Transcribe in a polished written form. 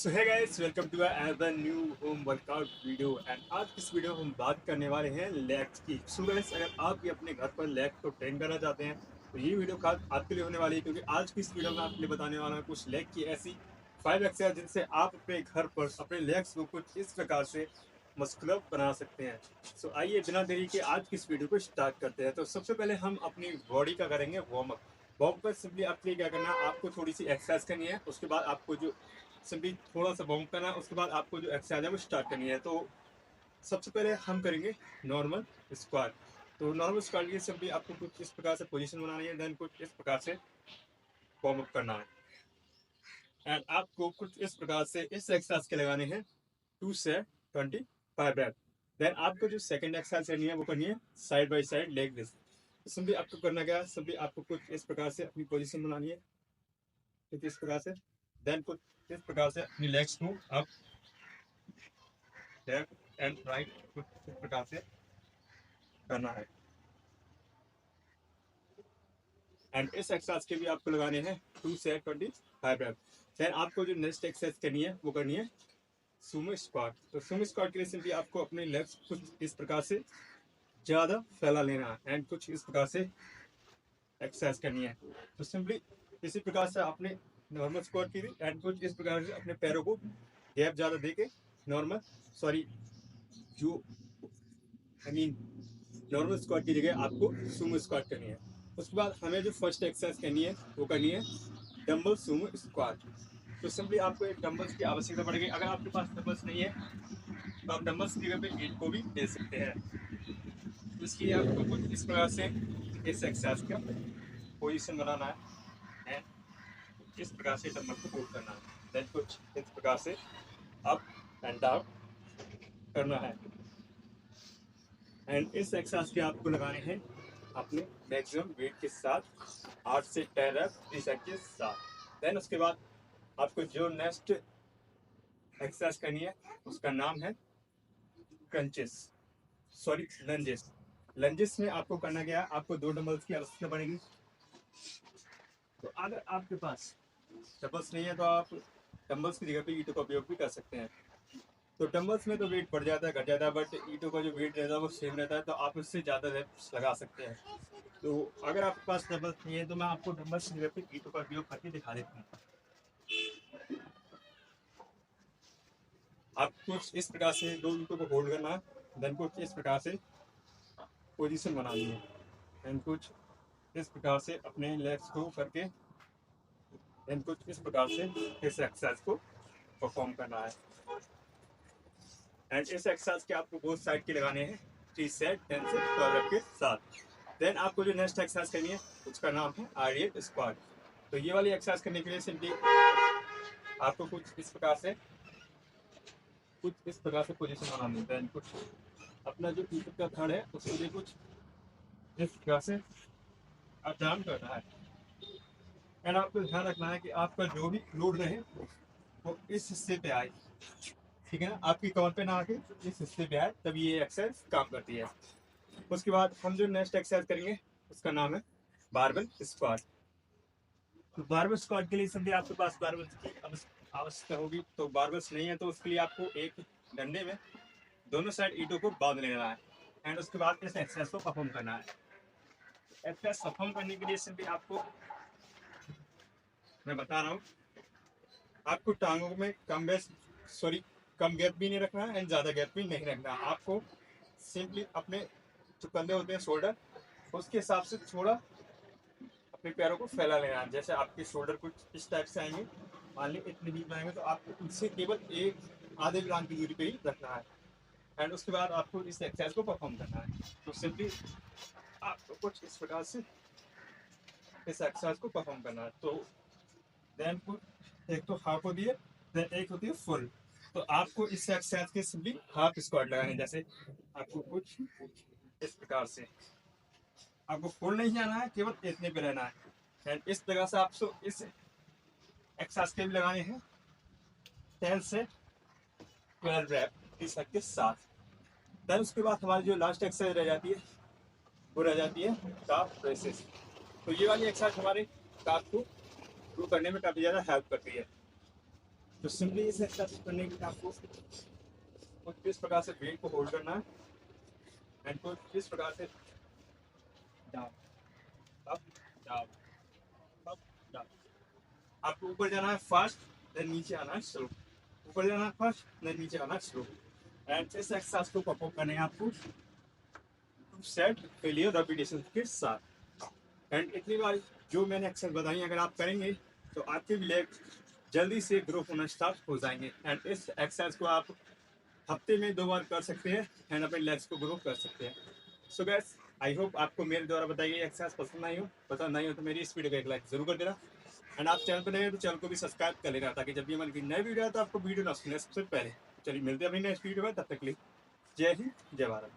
So hi guys, welcome to another new home workout video. And आज की इस video में हम बात करने वाले हैं लेग्स की। सो गाइस, अगर आप भी अपने घर पर लेग को ट्रेन करना चाहते हैं तो ये वीडियो खास आपके लिए होने वाली है, क्योंकि आज की इस वीडियो में आपके लिए बताने वाला हूँ कुछ लेग की ऐसी 5 एक्सरसाइज जिनसे आप अपने घर पर अपने लेग्स को कुछ इस प्रकार से मस्कुलर बना सकते हैं। सो आइए बिना देरी के आज की इस वीडियो को स्टार्ट करते हैं। तो सबसे पहले हम अपनी बॉडी का करेंगे warm up. Warm up simply आपके लिए क्या करना है, आपको थोड़ी सी एक्सरसाइज करनी है। उसके बाद आपको जो सिंपली थोड़ा सा वार्म करना है, उसके बाद आपको जो एक्सरसाइज है वो स्टार्ट करनी है। तो सबसे पहले हम करेंगे नॉर्मल स्क्वाट। तो नॉर्मल स्क्वाट के लिए सिंपली आपको कुछ इस प्रकार से पोजीशन बनानी है, देन कुछ इस प्रकार से वार्म अप करना है। एंड आपको कुछ इस प्रकार से इस एक्सरसाइज के लगाने हैं 2 से 25 रेप। देन आपको जो सेकंड एक्सरसाइज करनी है वो करनी है side by side leg raise. Simply आपको करना क्या है, सिंपली आपको कुछ इस प्रकार से अपनी पोजीशन बनानी है, कुछ इस प्रकार से। देन कुछ इस प्रकार से अपनी लेग्स को आप लेफ्ट एंड राइट कुछ इस प्रकार से करना है। एंड इस एक्सरसाइज के भी आपको लगाने हैं 2 से 25 रेप। देन आपको जो नेक्स्ट एक्सरसाइज करनी है वो करनी है सुमो स्क्वाट। तो सुमो स्क्वाट के लिए सिंपली आपको अपने लेग्स कुछ इस प्रकार से ज़्यादा फैला लेना है एंड कुछ इस प्रकार से एक्सरसाइज करनी है। तो सिंपली इसी प्रकार से आपने नॉर्मल स्क्वाट की थी एंड कुछ इस प्रकार से अपने पैरों को गैप ज़्यादा दे के नॉर्मल सॉरी जो आई मीन नॉर्मल स्क्वाट की जगह आपको सुमो स्क्वाट करनी है। उसके बाद हमें जो फर्स्ट एक्सरसाइज करनी है वो करनी है डंबल सुमो स्क्वाट। तो सिंपली आपको एक डंबल्स की आवश्यकता पड़ेगी। अगर आपके पास डंबल्स नहीं है तो आप डंबल्स की जगह पे ईंट को भी ले सकते हैं। तो इसके लिए आपको कुछ इस प्रकार से इस एक्सरसाइज का पोजीशन बनाना है एंड इस प्रकार से डंबल को होल्ड करना है। देन कुछ इस प्रकार से अप एंड डाउन करना है। एंड इस एक्सरसाइज के आपको लगाने हैं अपने मैक्सिमम वेट के साथ 8 से 10 रेप इस के साथ। देन उसके बाद आपको जो नेक्स्ट एक्सरसाइज करनी है उसका नाम है क्रंचेस सॉरी लंजेस। लंजेस में आपको करना क्या है, आपको 2 डंबल्स की आवश्यकता पड़ेगी। तो अगर आपके पास डंबल्स नहीं है तो आप डंबल्स की जगह पे ईंटों का उपयोग भी कर सकते हैं। तो डंबल्स में तो वेट बढ़ जाता है घट जाता है, बट ईंटों का जो वेट रहता है वो सेम रहता है, तो आप उससे ज़्यादा रेप्स लगा सकते हैं। तो अगर आपके पास डंबल्स नहीं है तो मैं आपको डंबल्स की जगह पे ईंटों का उपयोग करके दिखा देता हूँ। आप कुछ इस प्रकार से 2 ईंटों को होल्ड करना है, देन कुछ इस प्रकार से पोजीशन बनानी है एंड कुछ इस प्रकार से अपने लेग्स को करके देन कुछ इस प्रकार से इस एक्सरसाइज को परफॉर्म करना है। एंड इस एक्सरसाइज के आपको बोथ साइड के लगाने हैं 3 सेट 10 से 12 के साथ। देन आपको जो नेक्स्ट एक्सरसाइज करनी है उसका नाम है आर्यन स्क्वाट। तो ये वाली एक्सरसाइज करने के लिए सिंपली आपको कुछ इस प्रकार से पोजीशन बनानी है। देन कुछ अपना जो ऊपर का थड़ है उसके लिए कुछ इस प्रकार से अप डाउन करना है। एंड आपको ध्यान रखना है कि आपका जो भी लोड रहे वो इस हिस्से पे आए, ठीक है ना, आपकी कमर पे ना आके इस हिस्से पे आए, तब ये एक्सरसाइज काम करती है। उसके बाद हम जो नेक्स्ट एक्सरसाइज करेंगे उसका नाम है बारबेल स्क्वाट। तो बारबेल स्क्वाट के लिए सिंपली आपके पास बारबेल की आवश्यकता होगी। तो बारबेल्स नहीं है तो उसके लिए आपको एक डंडे में दोनों साइड ईंटों को बांध लेना है एंड उसके बाद इस एक्सरसाइज को परफॉर्म करना है। एक्सरसाइज परफॉर्म करने के लिए सिंपली आपको मैं बता रहा हूँ, आपको टांगों में कम गैप भी नहीं रखना है एंड ज़्यादा गैप भी नहीं रखना है। आपको सिंपली अपने जो कंधे होते हैं शोल्डर उसके हिसाब से थोड़ा अपने पैरों को फैला लेना है। जैसे आपके शोल्डर कुछ इस टाइप से आएंगे, मान ली इतने डीप आएंगे, तो आपको उनसे केवल एक आधे ग्राम की दूरी पे ही रखना है एंड उसके बाद आपको इस एक्सरसाइज को परफॉर्म करना है। तो सिंपली आपको कुछ इस प्रकार से इस एक्सरसाइज को परफॉर्म करना है। तो देन एक तो हाफ होती है, देन एक होती है फुल। तो आपको इस एक्सरसाइज के सिंपली हाफ स्क्वाट लगाने हैं। जैसे आपको कुछ इस प्रकार से आपको फुल नहीं जाना है, केवल इतने पे रहना है एंड इस जगह से आपको इस एक्सरसाइज के भी लगाने हैं 10 से 12 रैप इस के साथ। देन उसके बाद हमारी जो लास्ट एक्सरसाइज रह जाती है वो रह जाती है काफ प्रेसेस। तो ये वाली एक्सरसाइज हमारे काफ को ग्रो करने में काफ़ी ज़्यादा हेल्प करती है। तो सिंपली इसे एक्सरसाइज करने के लिए आपको कुछ इस प्रकार से वेट को होल्ड करना है एंड कुछ इस प्रकार से down up down up down. आपको ऊपर जाना है फास्ट, देन नीचे आना है स्लो, ऊपर जाना है फास्ट, देन नीचे आना है स्लो। एंड इस एक्सरसाइज को परफॉर्म करने हैं आपको 2 सेट फेलियर रेपिटेशन के साथ। एंड इतनी बार जो मैंने एक्सरसाइज बताई अगर आप करेंगे तो आपके भी लेग जल्दी से ग्रो होना स्टार्ट हो जाएंगे। एंड इस एक्सरसाइज को आप हफ्ते में 2 बार कर सकते हैं एंड अपने लेग्स को ग्रो कर सकते हैं। सो गाइस, आई होप आपको मेरे द्वारा बताई गई एक्सरसाइज पसंद आई हो तो मेरी इस वीडियो को एक लाइक जरूर कर देना। एंड आप चैनल पर नए हैं तो चैनल को भी सब्सक्राइब कर लेना ताकि जब भी हमारी नई वीडियो आए तो आपको वीडियो ना सुने सबसे पहले। चलिए मिलते हैं अपनी नेक्स्ट वीडियो में, तब तक के लिए जय हिंद जय भारत।